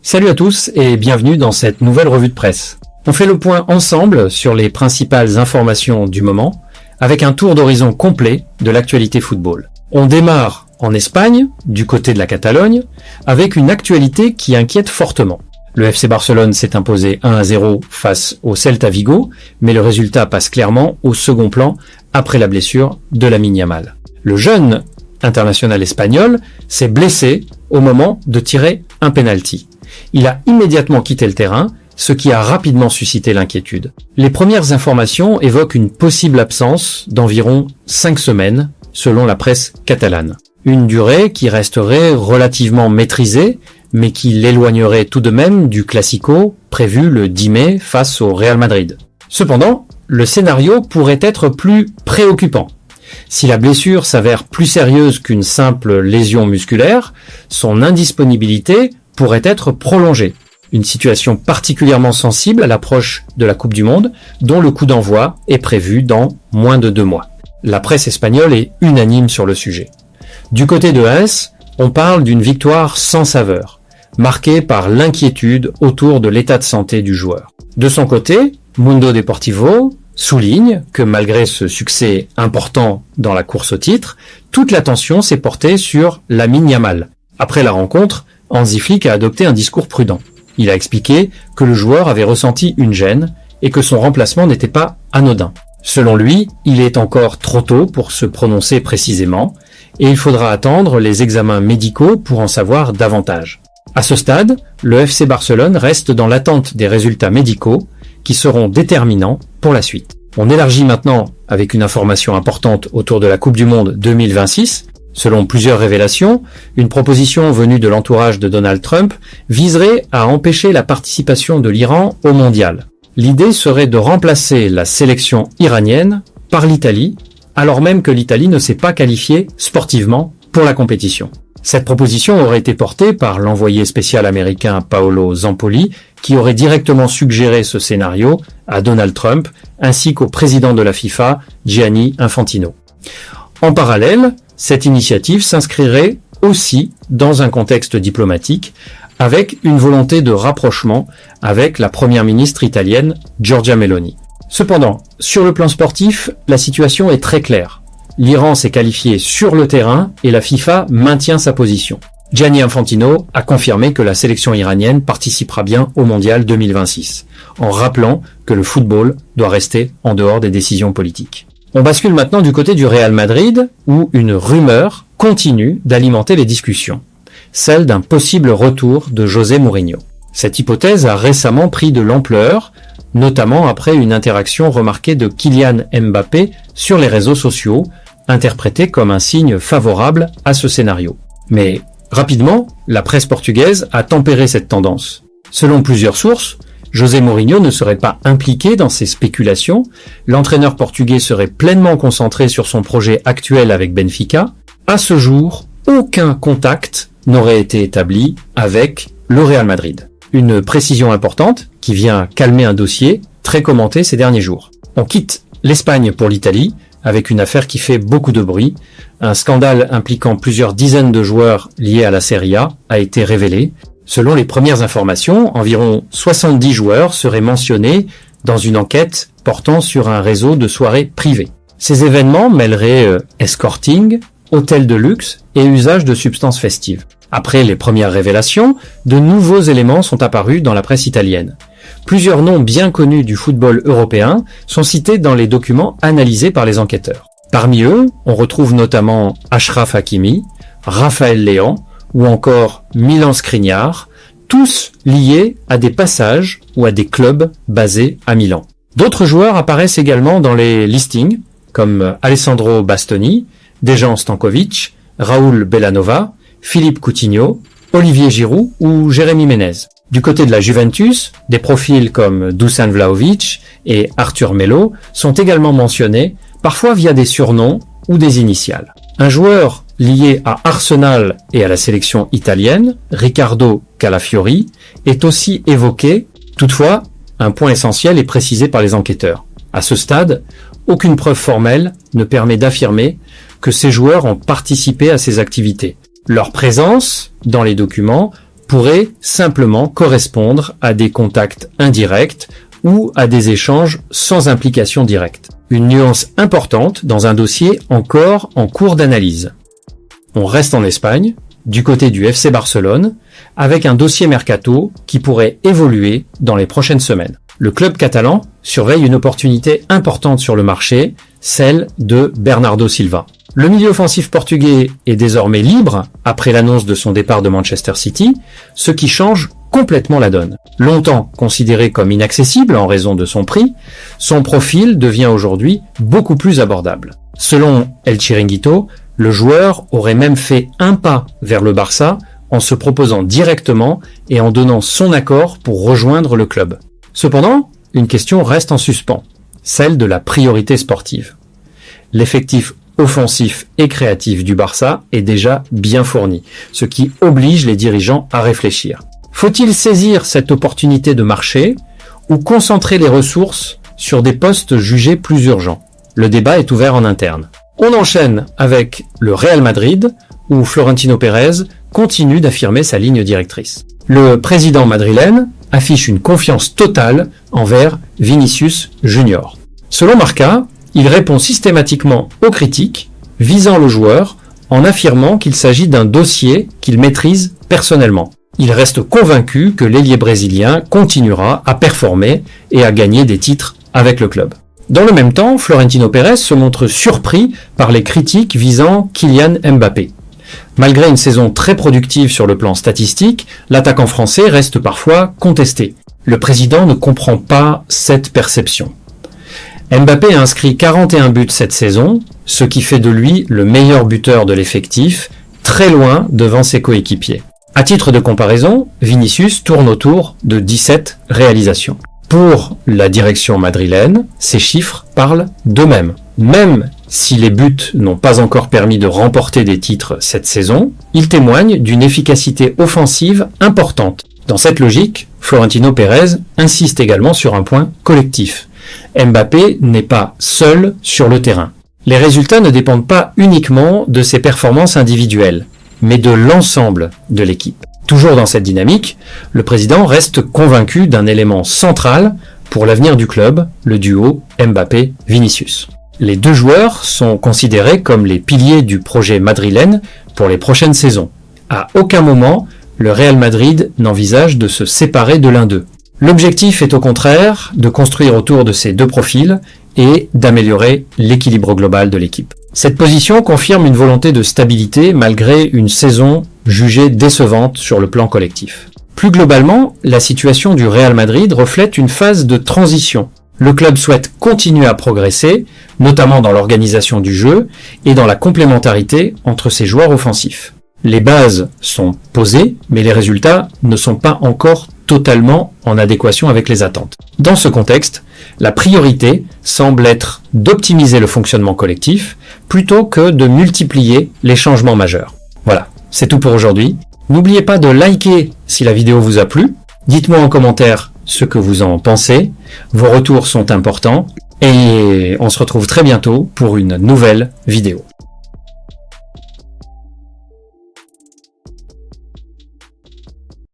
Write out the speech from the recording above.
Salut à tous et bienvenue dans cette nouvelle revue de presse. On fait le point ensemble sur les principales informations du moment, avec un tour d'horizon complet de l'actualité football. On démarre en Espagne, du côté de la Catalogne, avec une actualité qui inquiète fortement. Le FC Barcelone s'est imposé 1-0 face au Celta Vigo, mais le résultat passe clairement au second plan après la blessure de Lamine Yamal. Le jeune international espagnol s'est blessé au moment de tirer un penalty. Il a immédiatement quitté le terrain, ce qui a rapidement suscité l'inquiétude. Les premières informations évoquent une possible absence d'environ 5 semaines, selon la presse catalane. Une durée qui resterait relativement maîtrisée, mais qui l'éloignerait tout de même du Classico prévu le 10 mai face au Real Madrid. Cependant, le scénario pourrait être plus préoccupant. Si la blessure s'avère plus sérieuse qu'une simple lésion musculaire, son indisponibilité pourrait être prolongée. Une situation particulièrement sensible à l'approche de la Coupe du Monde, dont le coup d'envoi est prévu dans moins de 2 mois. La presse espagnole est unanime sur le sujet. Du côté de AS, on parle d'une victoire sans saveur, marquée par l'inquiétude autour de l'état de santé du joueur. De son côté, Mundo Deportivo souligne que malgré ce succès important dans la course au titre, toute l'attention s'est portée sur Lamine Yamal. Après la rencontre, Hansi Flick a adopté un discours prudent. Il a expliqué que le joueur avait ressenti une gêne et que son remplacement n'était pas anodin. Selon lui, il est encore trop tôt pour se prononcer précisément et il faudra attendre les examens médicaux pour en savoir davantage. À ce stade, le FC Barcelone reste dans l'attente des résultats médicaux qui seront déterminants pour la suite. On élargit maintenant avec une information importante autour de la Coupe du Monde 2026. Selon plusieurs révélations, une proposition venue de l'entourage de Donald Trump viserait à empêcher la participation de l'Iran au mondial. L'idée serait de remplacer la sélection iranienne par l'Italie, alors même que l'Italie ne s'est pas qualifiée sportivement pour la compétition. Cette proposition aurait été portée par l'envoyé spécial américain Paolo Zampoli, qui aurait directement suggéré ce scénario à Donald Trump, ainsi qu'au président de la FIFA, Gianni Infantino. En parallèle, cette initiative s'inscrirait aussi dans un contexte diplomatique, avec une volonté de rapprochement avec la première ministre italienne Giorgia Meloni. Cependant, sur le plan sportif, la situation est très claire. L'Iran s'est qualifié sur le terrain et la FIFA maintient sa position. Gianni Infantino a confirmé que la sélection iranienne participera bien au Mondial 2026, en rappelant que le football doit rester en dehors des décisions politiques. On bascule maintenant du côté du Real Madrid, où une rumeur continue d'alimenter les discussions, celle d'un possible retour de José Mourinho. Cette hypothèse a récemment pris de l'ampleur, notamment après une interaction remarquée de Kylian Mbappé sur les réseaux sociaux, interprétée comme un signe favorable à ce scénario. Mais rapidement, la presse portugaise a tempéré cette tendance. Selon plusieurs sources, José Mourinho ne serait pas impliqué dans ces spéculations, l'entraîneur portugais serait pleinement concentré sur son projet actuel avec Benfica. À ce jour, aucun contact n'aurait été établi avec le Real Madrid. Une précision importante qui vient calmer un dossier très commenté ces derniers jours. On quitte l'Espagne pour l'Italie avec une affaire qui fait beaucoup de bruit. Un scandale impliquant plusieurs dizaines de joueurs liés à la Serie A a été révélé. Selon les premières informations, environ 70 joueurs seraient mentionnés dans une enquête portant sur un réseau de soirées privées. Ces événements mêleraient escorting, hôtels de luxe et usage de substances festives. Après les premières révélations, de nouveaux éléments sont apparus dans la presse italienne. Plusieurs noms bien connus du football européen sont cités dans les documents analysés par les enquêteurs. Parmi eux, on retrouve notamment Achraf Hakimi, Raphaël Léan ou encore Milan Skriniar, tous liés à des passages ou à des clubs basés à Milan. D'autres joueurs apparaissent également dans les listings, comme Alessandro Bastoni, Dejan Stankovic, Raúl Bellanova, Philippe Coutinho, Olivier Giroud ou Jérémy Ménez. Du côté de la Juventus, des profils comme Dusan Vlahovic et Arthur Melo sont également mentionnés, parfois via des surnoms ou des initiales. Un joueur lié à Arsenal et à la sélection italienne, Riccardo Calafiori, est aussi évoqué. Toutefois, un point essentiel est précisé par les enquêteurs. À ce stade, aucune preuve formelle ne permet d'affirmer que ces joueurs ont participé à ces activités. Leur présence dans les documents pourrait simplement correspondre à des contacts indirects ou à des échanges sans implication directe. Une nuance importante dans un dossier encore en cours d'analyse. On reste en Espagne, du côté du FC Barcelone, avec un dossier mercato qui pourrait évoluer dans les prochaines semaines. Le club catalan surveille une opportunité importante sur le marché, celle de Bernardo Silva. Le milieu offensif portugais est désormais libre après l'annonce de son départ de Manchester City, ce qui change complètement la donne. Longtemps considéré comme inaccessible en raison de son prix, son profil devient aujourd'hui beaucoup plus abordable. Selon El Chiringuito, le joueur aurait même fait un pas vers le Barça en se proposant directement et en donnant son accord pour rejoindre le club. Cependant, une question reste en suspens, celle de la priorité sportive. L'effectif offensif et créatif du Barça est déjà bien fourni, ce qui oblige les dirigeants à réfléchir. Faut-il saisir cette opportunité de marché ou concentrer les ressources sur des postes jugés plus urgents? Le débat est ouvert en interne. On enchaîne avec le Real Madrid, où Florentino Pérez continue d'affirmer sa ligne directrice. Le président madrilène affiche une confiance totale envers Vinicius Junior. Selon Marca, il répond systématiquement aux critiques visant le joueur en affirmant qu'il s'agit d'un dossier qu'il maîtrise personnellement. Il reste convaincu que l'ailier brésilien continuera à performer et à gagner des titres avec le club. Dans le même temps, Florentino Pérez se montre surpris par les critiques visant Kylian Mbappé. Malgré une saison très productive sur le plan statistique, l'attaquant français reste parfois contesté. Le président ne comprend pas cette perception. Mbappé a inscrit 41 buts cette saison, ce qui fait de lui le meilleur buteur de l'effectif, très loin devant ses coéquipiers. À titre de comparaison, Vinicius tourne autour de 17 réalisations. Pour la direction madrilène, ces chiffres parlent d'eux-mêmes. Même si les buts n'ont pas encore permis de remporter des titres cette saison, ils témoignent d'une efficacité offensive importante. Dans cette logique, Florentino Pérez insiste également sur un point collectif. Mbappé n'est pas seul sur le terrain. Les résultats ne dépendent pas uniquement de ses performances individuelles, mais de l'ensemble de l'équipe. Toujours dans cette dynamique, le président reste convaincu d'un élément central pour l'avenir du club, le duo Mbappé-Vinicius. Les deux joueurs sont considérés comme les piliers du projet madrilène pour les prochaines saisons. À aucun moment, le Real Madrid n'envisage de se séparer de l'un d'eux. L'objectif est au contraire de construire autour de ces deux profils et d'améliorer l'équilibre global de l'équipe. Cette position confirme une volonté de stabilité malgré une saison jugée décevante sur le plan collectif. Plus globalement, la situation du Real Madrid reflète une phase de transition. Le club souhaite continuer à progresser, notamment dans l'organisation du jeu et dans la complémentarité entre ses joueurs offensifs. Les bases sont posées, mais les résultats ne sont pas encore totalement en adéquation avec les attentes. Dans ce contexte, la priorité semble être d'optimiser le fonctionnement collectif plutôt que de multiplier les changements majeurs. Voilà, c'est tout pour aujourd'hui. N'oubliez pas de liker si la vidéo vous a plu. Dites-moi en commentaire ce que vous en pensez. Vos retours sont importants et on se retrouve très bientôt pour une nouvelle vidéo.